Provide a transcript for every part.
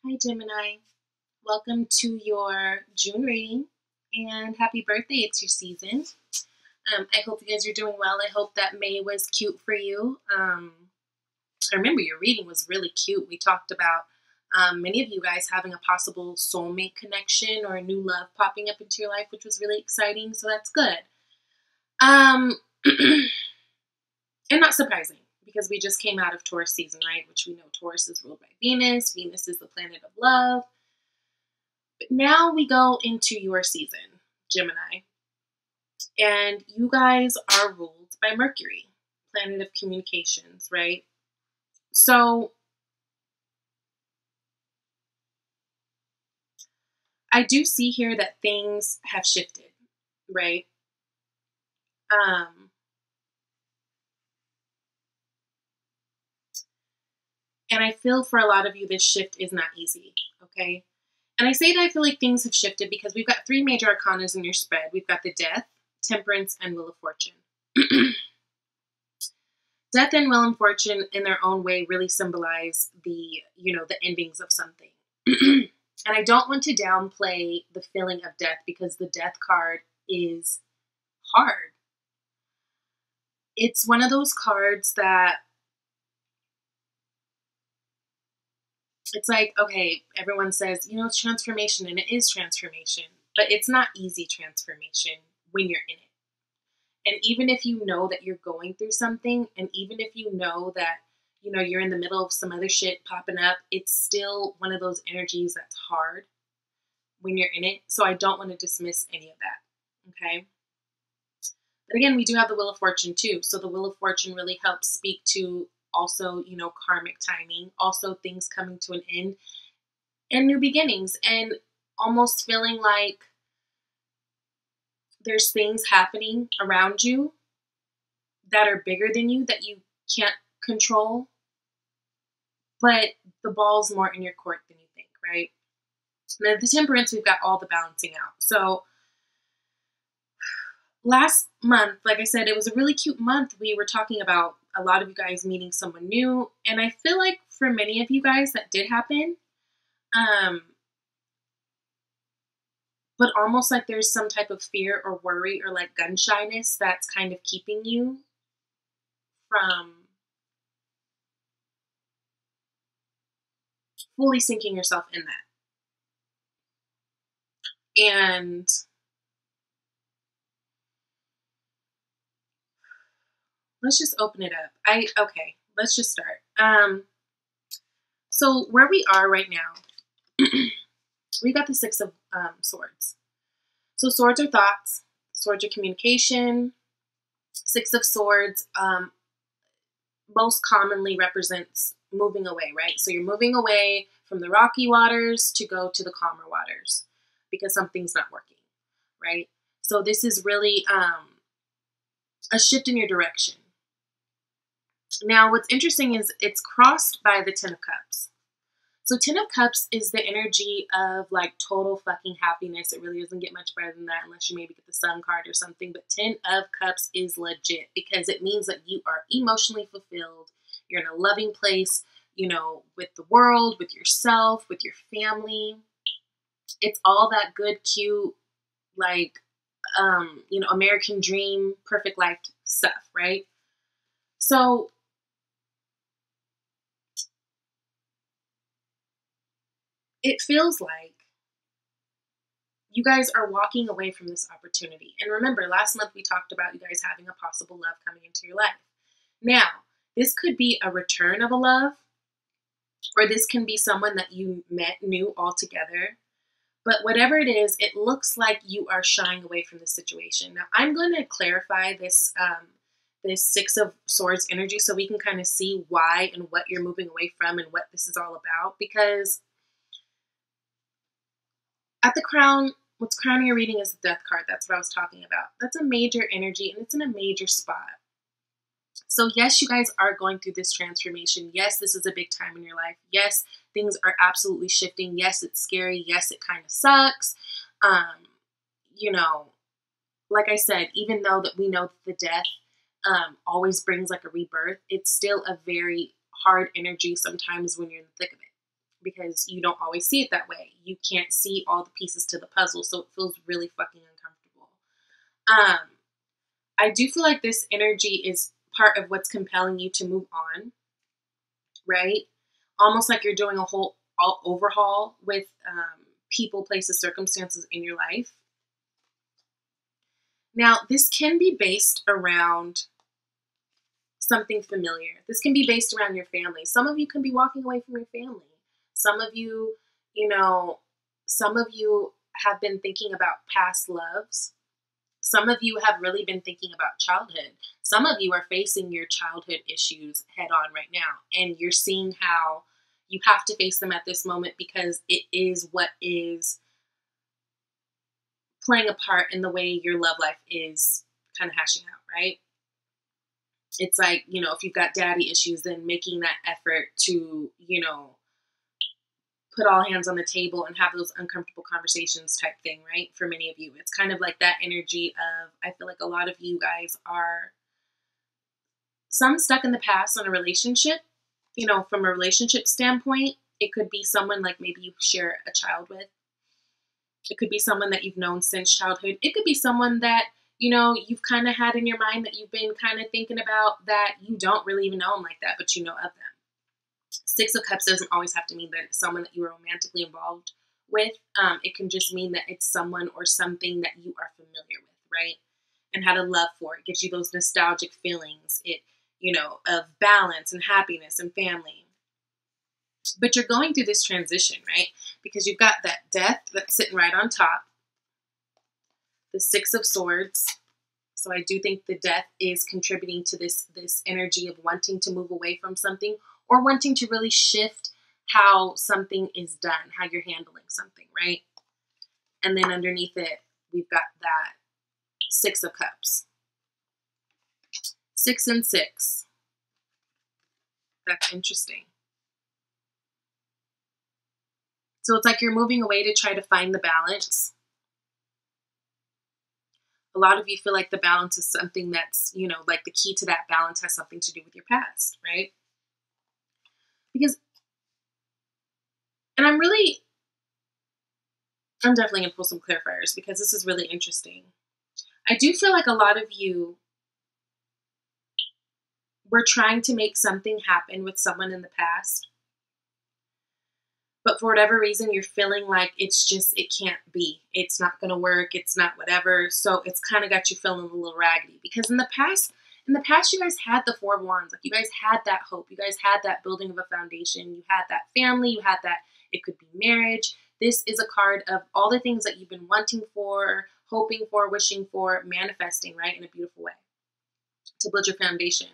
Hi, Gemini. Welcome to your June reading and happy birthday. It's your season. I hope you guys are doing well. I hope that May was cute for you. I remember your reading was really cute. We talked about many of you guys having a possible soulmate connection or a new love popping up into your life, which was really exciting. So that's good. Um, and not surprising because we just came out of Taurus season, right? Which we know Taurus is ruled by Venus. Venus is the planet of love. But now we go into your season, Gemini, and you guys are ruled by Mercury, planet of communications, right? So I do see here that things have shifted, right? And I feel for a lot of you, this shift is not easy, okay? And I say that I feel like things have shifted because we've got three major arcanas in your spread. We've got the Death, Temperance, and Wheel of Fortune. Death and Wheel and Fortune in their own way really symbolize the endings of something. And I don't want to downplay the feeling of death because the Death card is hard. It's one of those cards that it's like, okay, everyone says, it's transformation, and it is transformation, but it's not easy transformation when you're in it. And even if you know that you're going through something, and even if you know that, you're in the middle of some other shit popping up, it's still one of those energies that's hard when you're in it. So I don't want to dismiss any of that. Okay. But again, we do have the Wheel of Fortune too. So the Wheel of Fortune really helps speak to also, karmic timing, also things coming to an end and new beginnings, and almost feeling like there's things happening around you that are bigger than you that you can't control, but the ball's more in your court than you think, right? Now, the Temperance, we've got all the balancing out. So last month, like I said, it was a really cute month. We were talking about a lot of you guys meeting someone new, and I feel like for many of you guys that did happen. But almost like there's some type of fear or worry or like gun shyness that's kind of keeping you from fully sinking yourself in that. And let's just open it up. Okay, let's just start. So where we are right now, we got the Six of Swords. So swords are thoughts, swords are communication. Six of Swords most commonly represents moving away, right? So you're moving away from the rocky waters to go to the calmer waters because something's not working, right? So this is really a shift in your direction. Now, what's interesting is it's crossed by the Ten of Cups. So Ten of Cups is the energy of like total fucking happiness. It really doesn't get much better than that unless you maybe get the Sun card or something. But Ten of Cups is legit because it means that you are emotionally fulfilled. You're in a loving place, with the world, with yourself, with your family. It's all that good, cute, like, American dream, perfect life stuff, right? So it feels like you guys are walking away from this opportunity. And remember, last month we talked about you guys having a possible love coming into your life. Now, this could be a return of a love, or this can be someone that you met new altogether. But whatever it is, it looks like you are shying away from the situation. Now, I'm going to clarify this this Six of Swords energy so we can kind of see why and what you're moving away from and what this is all about. Because at the crown, what's crowning your reading is the Death card. That's what I was talking about. That's a major energy, and it's in a major spot. So yes, you guys are going through this transformation. Yes, this is a big time in your life. Yes, things are absolutely shifting. Yes, it's scary. Yes, it kind of sucks. Like I said, even though that we know that the Death always brings like a rebirth, it's still a very hard energy sometimes when you're in the thick of it. because you don't always see it that way. You can't see all the pieces to the puzzle, so it feels really fucking uncomfortable. I do feel like this energy is part of what's compelling you to move on, right? Almost like you're doing a whole overhaul with people, places, circumstances in your life. Now, this can be based around something familiar. This can be based around your family. Some of you can be walking away from your family. Some of you, some of you have been thinking about past loves. Some of you have really been thinking about childhood. Some of you are facing your childhood issues head on right now, and you're seeing how you have to face them at this moment because it is what is playing a part in the way your love life is kind of hashing out, right? It's like, if you've got daddy issues, then making that effort to, put all hands on the table and have those uncomfortable conversations type thing, right? For many of you, it's kind of like that energy of, I feel like a lot of you guys are some stuck in the past on a relationship, from a relationship standpoint. It could be someone like maybe you share a child with. It could be someone that you've known since childhood. It could be someone that, you've kind of had in your mind that you've been kind of thinking about that you don't really even know them like that, but you know of them. Six of Cups doesn't always have to mean that it's someone that you are romantically involved with. It can just mean that it's someone or something that you are familiar with, right? And had a love for. It gives you those nostalgic feelings, of balance and happiness and family. But you're going through this transition, right? Because you've got that Death that's sitting right on top. The Six of Swords. So I do think the Death is contributing to this energy of wanting to move away from something or wanting to really shift how something is done, how you're handling something, right? And then underneath it, we've got that Six of Cups. 6 and 6. That's interesting. So it's like you're moving away to try to find the balance. A lot of you feel like the balance is something that's, like the key to that balance has something to do with your past, right? Because, and I'm definitely going to pull some clarifiers because this is really interesting. I do feel like a lot of you were trying to make something happen with someone in the past, but for whatever reason, you're feeling like it can't be. It's not going to work. It's not whatever. So it's kind of got you feeling a little raggedy because in the past, you guys had the Four of Wands. Like you guys had that hope. You guys had that building of a foundation. You had that family. You had that, it could be marriage. This is a card of all the things that you've been wanting for, hoping for, wishing for, manifesting, right? In a beautiful way to build your foundation.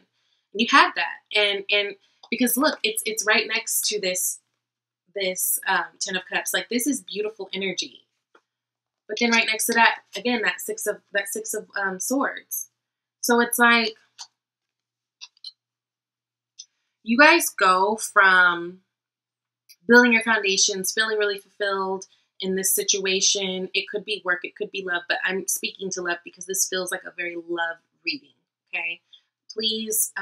And you had that. And because look, it's right next to this Ten of Cups. Like this is beautiful energy. But then right next to that, again, that six of Swords. So it's like you guys go from building your foundations, feeling really fulfilled in this situation. It could be work, it could be love, but I'm speaking to love because this feels like a very love reading, okay? Please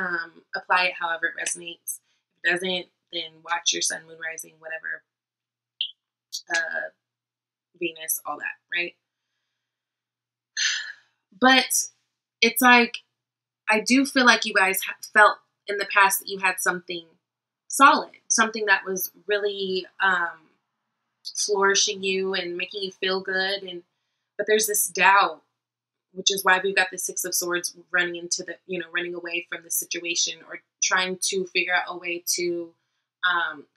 apply it however it resonates. If it doesn't, then watch your sun, moon, rising, whatever, Venus, all that, right? But it's like, I do feel like you guys felt in the past that you had something solid, something that was really flourishing you and making you feel good. But there's this doubt, which is why we've got the Six of Swords running into running away from the situation or trying to figure out a way to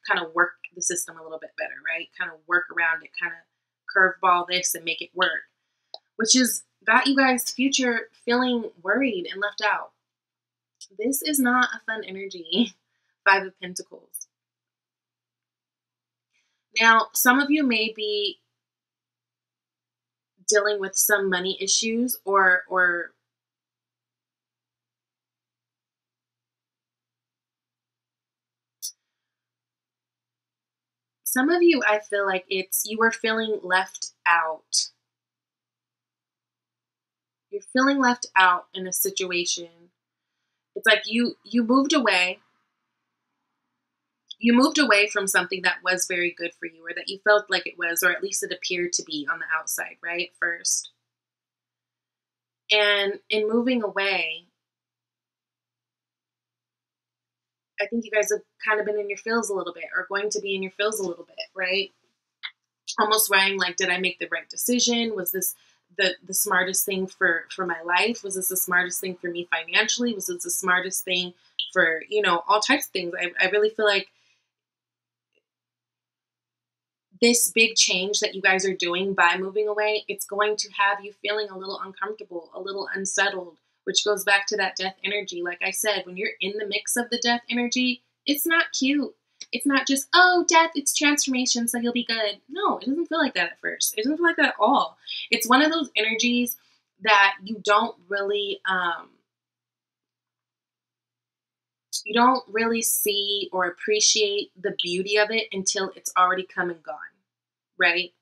kind of work the system a little bit better, right? Kind of work around it, kind of curveball this and make it work, which has got you guys' future feeling worried and left out. This is not a fun energy. Five of Pentacles. Now, some of you may be dealing with some money issues or some of you, I feel like you were feeling left out. You're feeling left out in a situation. It's like you moved away You moved away from something that was very good for you, or that you felt like it was, or at least it appeared to be on the outside, right? First. And in moving away, I think you guys have kind of been in your feels a little bit, or going to be in your feels a little bit, right? Almost worrying like, did I make the right decision? Was this the smartest thing for my life? Was this the smartest thing for me financially? Was this the smartest thing for, all types of things? I really feel like this big change that you guys are doing by moving away, it's going to have you feeling a little uncomfortable, a little unsettled, which goes back to that death energy. Like I said, when you're in the mix of the death energy, it's not cute. It's not just, oh, death, it's transformation, so you'll be good. No, it doesn't feel like that at first. It doesn't feel like that at all. It's one of those energies that you don't really see or appreciate the beauty of it until it's already come and gone, right?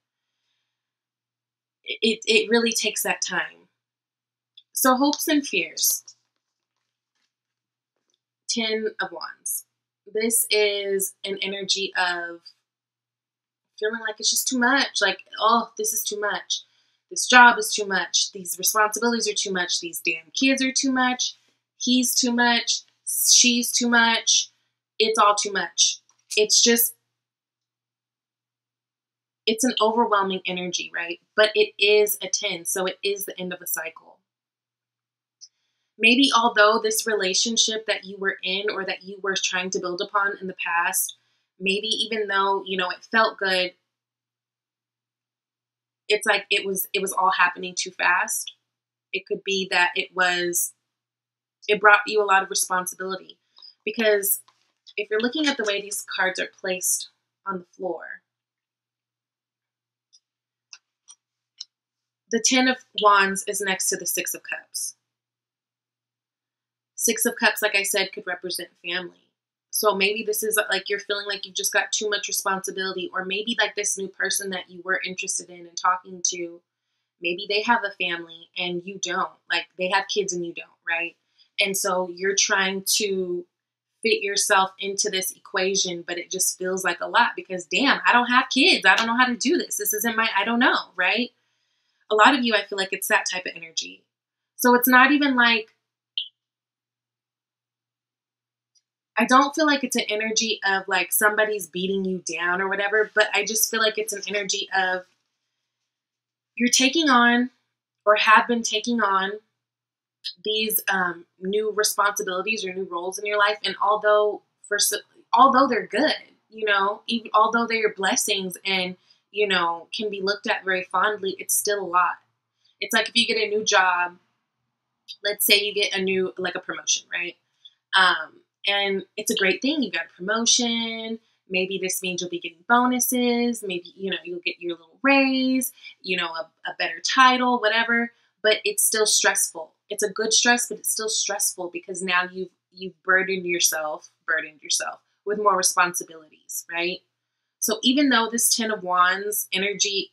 It really takes that time. So hopes and fears. 10 of Wands. This is an energy of feeling like it's just too much. Like, oh, this is too much. This job is too much. These responsibilities are too much. These damn kids are too much. He's too much. She's too much. It's all too much. It's an overwhelming energy, right? But it is a 10, so it is the end of a cycle. Maybe although this relationship that you were in or that you were trying to build upon in the past, maybe even though, it felt good, it's like it was all happening too fast. It could be that it brought you a lot of responsibility. Because if you're looking at the way these cards are placed on the floor, the 10 of Wands is next to the 6 of Cups. 6 of Cups, like I said, could represent family. So maybe this is like you're feeling like you've just got too much responsibility, or maybe like this new person that you were interested in and talking to, maybe they have a family and you don't. Like they have kids and you don't, right? And so you're trying to fit yourself into this equation, but it just feels like a lot because, damn, I don't have kids. I don't know how to do this. This isn't I don't know, right? A lot of you, I feel like it's that type of energy. So it's not even like, I don't feel like it's an energy of like somebody's beating you down or whatever, but I just feel like it's an energy of you're taking on or have been taking on these new responsibilities or new roles in your life. And although they're good, even although they're blessings and, can be looked at very fondly, it's still a lot. It's like if you get a new job, let's say you get a promotion, right? And it's a great thing. You got a promotion. Maybe this means you'll be getting bonuses. Maybe, you'll get your little raise, a better title, whatever. But it's still stressful. It's a good stress, but it's still stressful because now you've burdened yourself with more responsibilities, right? So even though this 10 of Wands energy,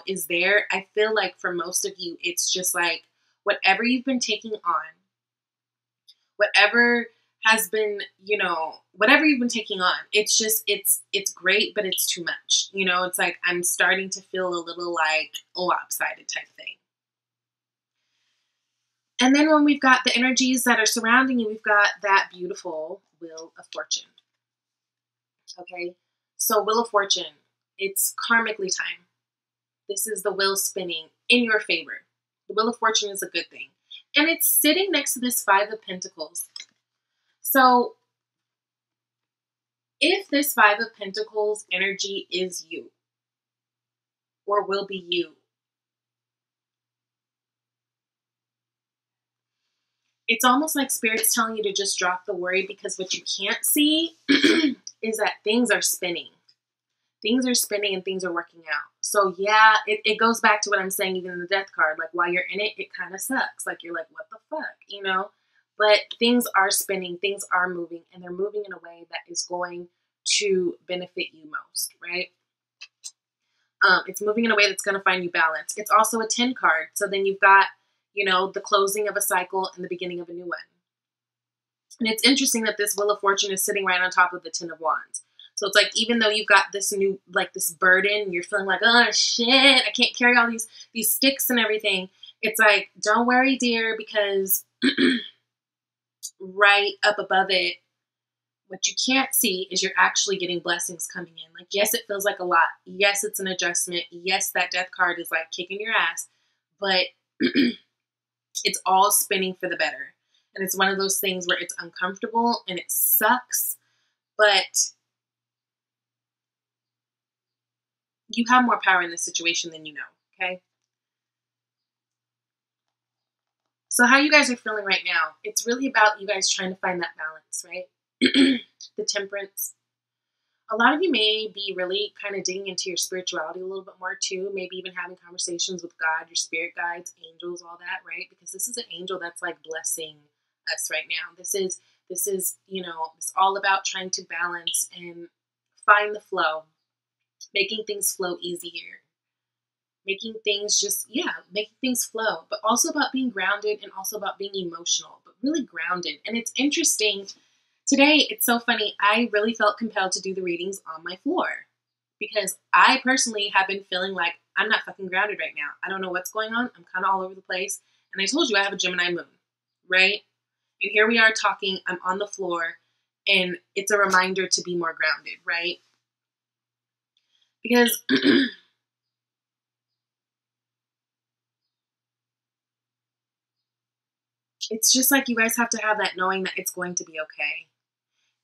is there, I feel like for most of you, it's just like whatever you've been taking on, whatever has been, whatever you've been taking on, it's just, it's great, but it's too much. It's like I'm starting to feel a little like lopsided type thing. And then when we've got the energies that are surrounding you, we've got that beautiful Wheel of Fortune. Okay, so Wheel of Fortune, it's karmically time. This is the wheel spinning in your favor. The Wheel of Fortune is a good thing. And it's sitting next to this 5 of Pentacles. So if this 5 of Pentacles energy is you, or will be you, it's almost like Spirit's telling you to just drop the worry, because what you can't see is that things are spinning. Things are spinning and things are working out. So yeah, it goes back to what I'm saying even in the Death card. Like while you're in it, it kind of sucks. Like you're like, what the fuck, But things are spinning, things are moving, and they're moving in a way that is going to benefit you most, right? It's moving in a way that's going to find you balance. It's also a 10 card. So then you've got, the closing of a cycle and the beginning of a new one. And it's interesting that this Wheel of Fortune is sitting right on top of the 10 of Wands. So it's like, even though you've got this new, like this burden, you're feeling like, oh shit, I can't carry all these sticks and everything. It's like, don't worry, dear, because right up above it, what you can't see is you're actually getting blessings coming in. Like, yes, it feels like a lot. Yes, it's an adjustment. Yes, that death card is like kicking your ass, but it's all spinning for the better. And it's one of those things where it's uncomfortable and it sucks, but you have more power in this situation than you know, okay? So how you guys are feeling right now, it's really about you guys trying to find that balance, right? The temperance. A lot of you may be really kind of digging into your spirituality a little bit more too, maybe even having conversations with God, your spirit guides, angels, all that, right? Because this is an angel that's like blessing us right now. This is, it's all about trying to balance and find the flow, making things flow easier, making things making things flow, but also about being grounded and also about being emotional, but really grounded. And it's interesting. Today, it's so funny. I really felt compelled to do the readings on my floor because I personally have been feeling like I'm not fucking grounded right now. I don't know what's going on. I'm kind of all over the place. And I told you I have a Gemini moon, right? And here we are talking. I'm on the floor and it's a reminder to be more grounded, right? Because it's just like you guys have to have that knowing that it's going to be okay.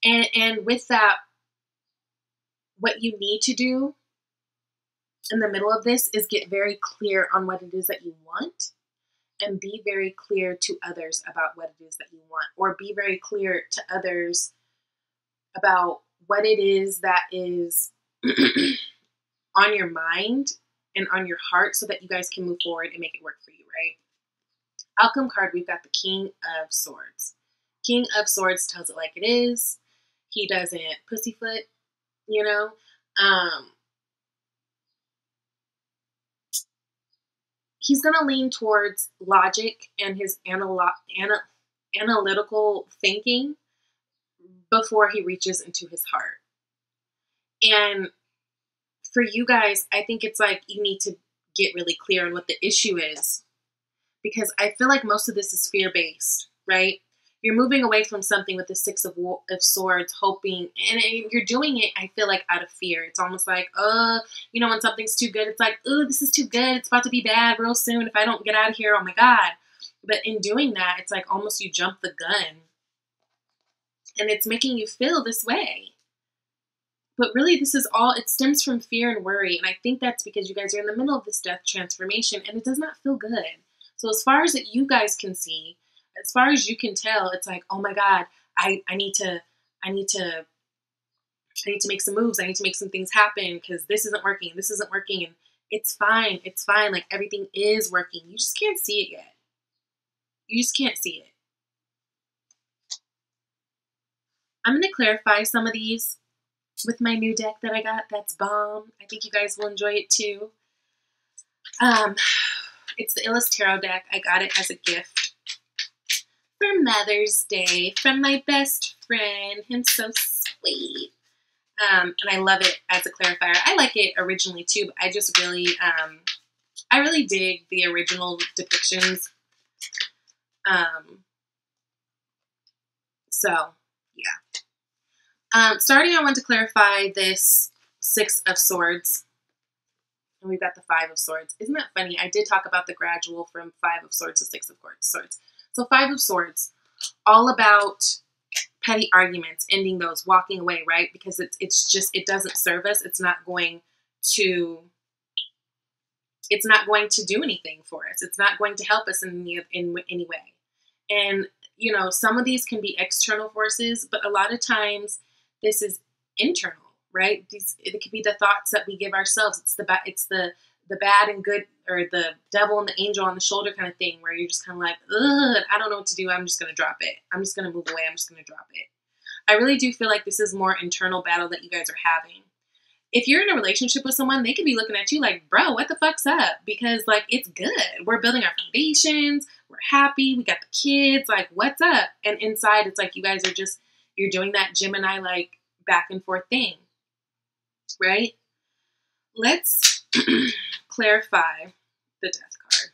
And with that, what you need to do in the middle of this is get very clear on what it is that you want and be very clear to others about what it is that you want, or be very clear to others about what it is that is on your mind and on your heart so that you guys can move forward and make it work for you, right? Outcome card, we've got the King of Swords. King of Swords tells it like it is. He doesn't pussyfoot, you know. He's going to lean towards logic and his analytical thinking before he reaches into his heart. And for you guys, I think it's like you need to get really clear on what the issue is, because I feel like most of this is fear-based, right? You're moving away from something with the Six of Swords, hoping, and you're doing it, I feel like, out of fear. It's almost like, when something's too good, it's like, this is too good. It's about to be bad real soon. If I don't get out of here, oh my God. But in doing that, it's like almost you jump the gun. And it's making you feel this way. But really, this is all, it stems from fear and worry. And I think that's because you guys are in the middle of this death transformation and it does not feel good. So as far as that you guys can see, as far as you can tell, it's like, oh my God, I need to make some moves. I need to make some things happen because this isn't working. This isn't working. And it's fine. It's fine. Like, everything is working. You just can't see it yet. You just can't see it. I'm going to clarify some of these with my new deck that I got. That's bomb. I think you guys will enjoy it too. It's the Illis Tarot deck. I got it as a gift for Mother's Day from my best friend. Him's so sweet. And I love it as a clarifier. I like it originally too, but I just really, I really dig the original depictions. So, yeah. Starting, I want to clarify this Six of Swords. And we've got the Five of Swords. Isn't that funny? I did talk about the gradual from Five of Swords to Six of Swords. So Five of Swords, all about petty arguments, ending those, walking away, right? Because it's just, it doesn't serve us. It's not going to do anything for us. It's not going to help us in any way. And, some of these can be external forces, but a lot of times this is internal, right? It could be the thoughts that we give ourselves. It's the bad and good, or the devil and the angel on the shoulder kind of thing, where you're just kind of like, ugh, I don't know what to do. I'm just going to drop it. I'm just going to move away. I'm just going to drop it. I really do feel like this is more internal battle that you guys are having. If you're in a relationship with someone, they could be looking at you like, bro, what the fuck's up? Because, like, it's good. We're building our foundations. We're happy. We got the kids. Like, what's up? And inside, it's like you guys are just, you're doing that Gemini, like, back and forth thing. right? Let's clarify the Death card.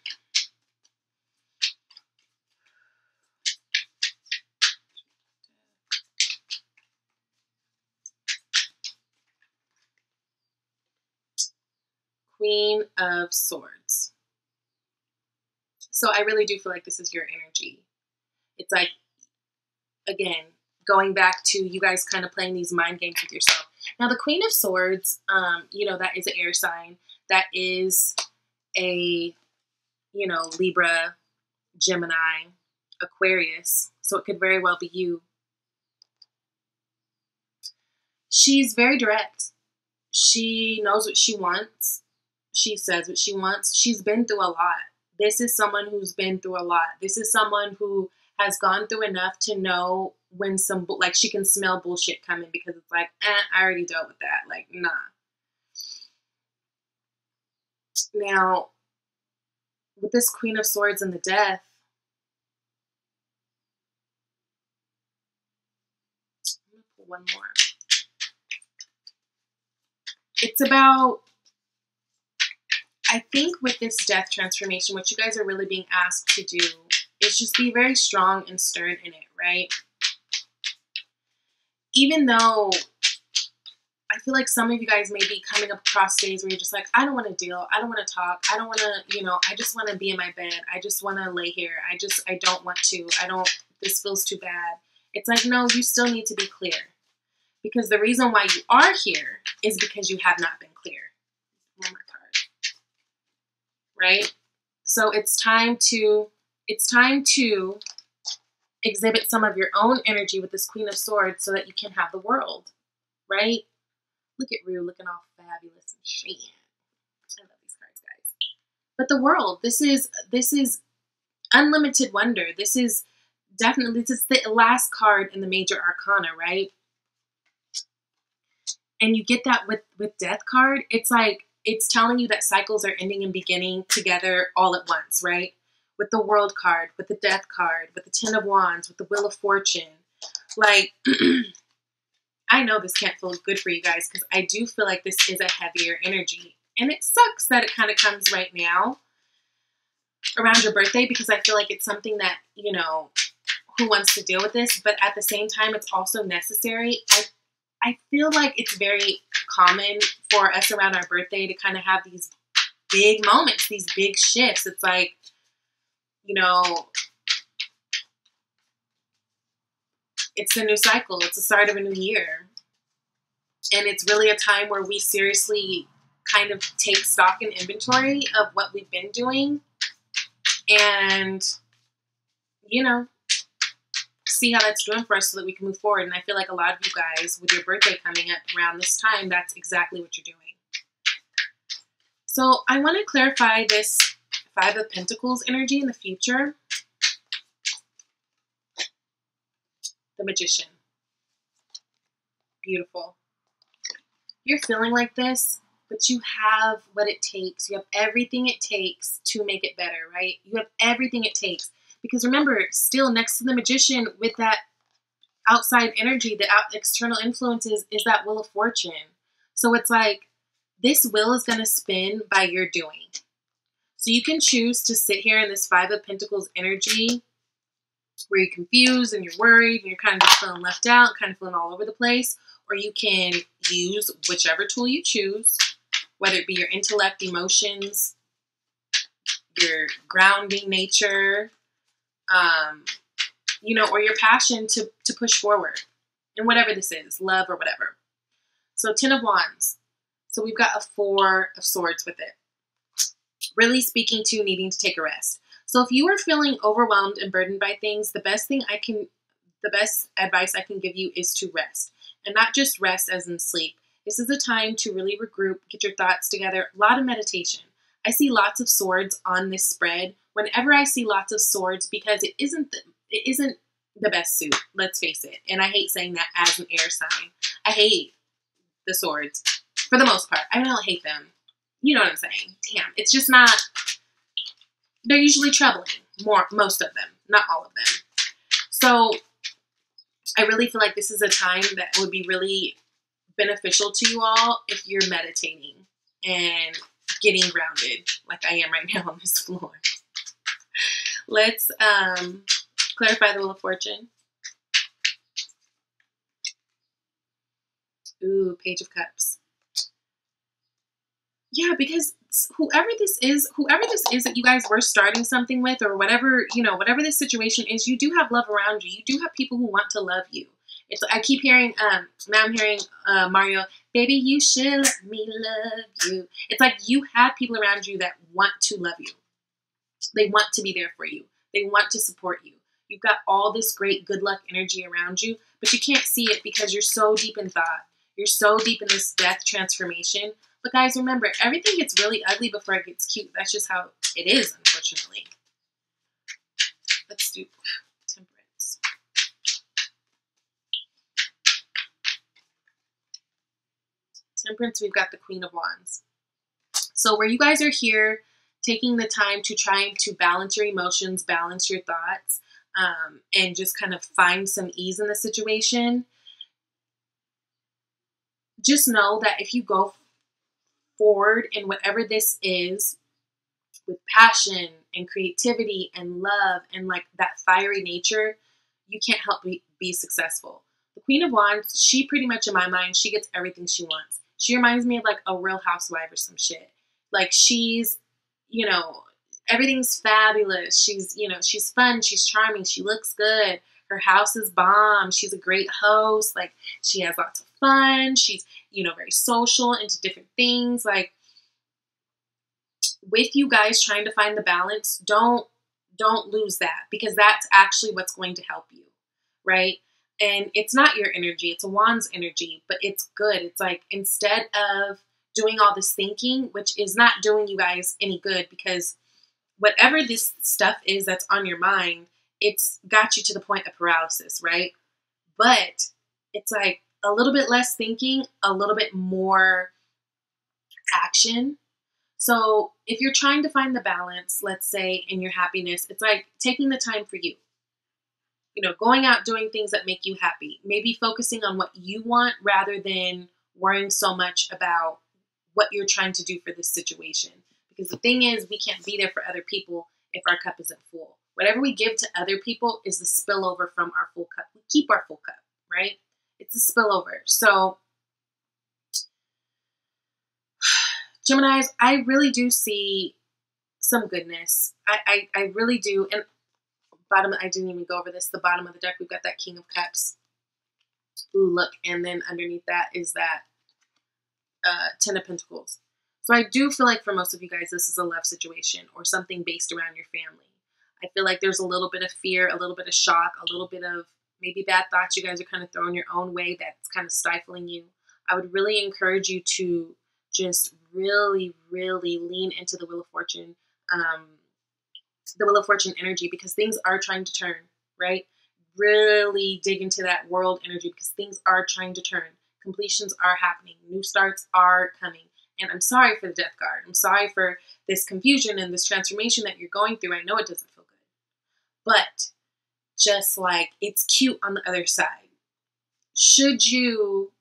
Queen of Swords. So I really do feel like this is your energy. It's like, again, going back to you guys kind of playing these mind games with yourself. Now, the Queen of Swords, you know, that is an air sign. That is a, you know, Libra, Gemini, Aquarius. So it could very well be you. She's very direct. She knows what she wants. She says what she wants. She's been through a lot. This is someone who's been through a lot. This is someone who has gone through enough to know when some, like, she can smell bullshit coming, because it's like, I already dealt with that. Like, nah. Now, with this Queen of Swords and the Death, I'm going to pull one more. It's about, I think with this Death transformation, what you guys are really being asked to do is just be very strong and stern in it, right? Even though I feel like some of you guys may be coming up across days where you're just like, I don't want to deal. I don't want to talk. I don't want to, you know, I just want to be in my bed. I just want to lay here. I don't want to. This feels too bad. It's like, no, you still need to be clear. Because the reason why you are here is because you have not been clear. One more card. Right? So it's time to exhibit some of your own energy with this Queen of Swords so that you can have the world. Right? Look at Rue looking all fabulous and shit. I love these cards, guys. But the world, this is unlimited wonder. This is the last card in the major arcana, right? And you get that with Death card. It's like, it's telling you that cycles are ending and beginning together all at once, right? With the World card, with the Death card, with the Ten of Wands, with the Wheel of Fortune. Like, I know this can't feel good for you guys, because I do feel like this is a heavier energy. And it sucks that it kind of comes right now around your birthday, because I feel like it's something that, you know, who wants to deal with this? But at the same time, it's also necessary. I feel like it's very common for us around our birthday to kind of have these big moments, these big shifts. It's like, you know, it's a new cycle. It's the start of a new year. And it's really a time where we seriously kind of take stock and inventory of what we've been doing. And, you know, see how that's doing for us so that we can move forward. And I feel like a lot of you guys, with your birthday coming up around this time, that's exactly what you're doing. So I want to clarify this Five of Pentacles energy in the future. The Magician. Beautiful. You're feeling like this, but you have what it takes. You have everything it takes to make it better, right? You have everything it takes. Because remember, still next to the Magician with that outside energy, the external influences, is that Wheel of Fortune. So it's like, this wheel is going to spin by your doing. So you can choose to sit here in this Five of Pentacles energy where you're confused and you're worried and you're kind of just feeling left out, kind of feeling all over the place. Or you can use whichever tool you choose, whether it be your intellect, emotions, your grounding nature, you know, or your passion to push forward in whatever this is, love or whatever. So Ten of Wands. So we've got a Four of Swords with it. Really speaking to needing to take a rest. So if you are feeling overwhelmed and burdened by things, the best advice I can give you is to rest. And not just rest as in sleep. This is a time to really regroup, get your thoughts together. A lot of meditation. I see lots of swords on this spread. Whenever I see lots of swords, because it isn't the best suit, let's face it. And I hate saying that as an air sign. I hate the swords for the most part. I don't hate them. You know what I'm saying? Damn, it's just not. They're usually troubling. Most of them, not all of them. So I really feel like this is a time that would be really beneficial to you all if you're meditating and getting grounded like I am right now on this floor. Let's clarify the Wheel of Fortune. Ooh, Page of Cups. Yeah, because whoever this is that you guys were starting something with, or whatever, whatever this situation is, you do have love around you. You do have people who want to love you. I keep hearing, now I'm hearing Mario, baby, you should let me love you. It's like you have people around you that want to love you. They want to be there for you. They want to support you. You've got all this great good luck energy around you, but you can't see it because you're so deep in thought. You're so deep in this death transformation. But guys, remember, everything gets really ugly before it gets cute. That's just how it is, unfortunately. Let's do Temperance. Temperance, we've got the Queen of Wands. So where you guys are here, taking the time to try to balance your emotions, balance your thoughts, and just kind of find some ease in the situation, just know that if you go forward in whatever this is with passion and creativity and love and like that fiery nature, you can't help be successful. The Queen of Wands, she pretty much, in my mind, she gets everything she wants. She reminds me of like a Real Housewife or some shit. Like she's, everything's fabulous. She's, she's fun. She's charming. She looks good. Her house is bomb. She's a great host. Like she has lots of fun. She's, very social, into different things. Like with you guys trying to find the balance, don't lose that, because that's actually what's going to help you, right? And it's not your energy. It's a Wand's energy, but it's good. It's like, instead of doing all this thinking, which is not doing you guys any good, because whatever this stuff is that's on your mind, it's got you to the point of paralysis, right? But it's like a little bit less thinking, a little bit more action. So if you're trying to find the balance, let's say, in your happiness, it's like taking the time for you. Going out, doing things that make you happy. Maybe focusing on what you want rather than worrying so much about what you're trying to do for this situation. Because the thing is, we can't be there for other people if our cup isn't full. Whatever we give to other people is the spillover from our full cup. We keep our full cup, right? It's a spillover. So, Geminis, I really do see some goodness. I really do. And I didn't even go over this. The bottom of the deck, we've got that King of Cups. Ooh, look. And then underneath that is that Ten of Pentacles. So I do feel like for most of you guys, this is a love situation or something based around your family. I feel like there's a little bit of fear, a little bit of shock, a little bit of maybe bad thoughts you guys are kind of throwing your own way that's kind of stifling you. I would really encourage you to just really, really lean into the Wheel of Fortune, energy, because things are trying to turn, right? Really dig into that world energy, because things are trying to turn. Completions are happening. New starts are coming. And I'm sorry for the Death card. I'm sorry for this confusion and this transformation that you're going through. I know it doesn't feel good. But just like, it's cute on the other side. Should you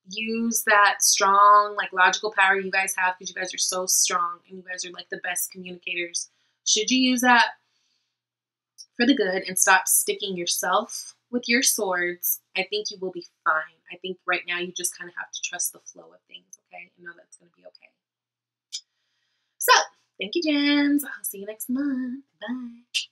use that strong, like, logical power you guys have, because you guys are so strong and you guys are like the best communicators, should you use that for the good and stop sticking yourself with your swords, I think you will be fine. I think right now you just kind of have to trust the flow of things, okay? And know that's going to be okay. So, thank you, Gems. I'll see you next month. Bye.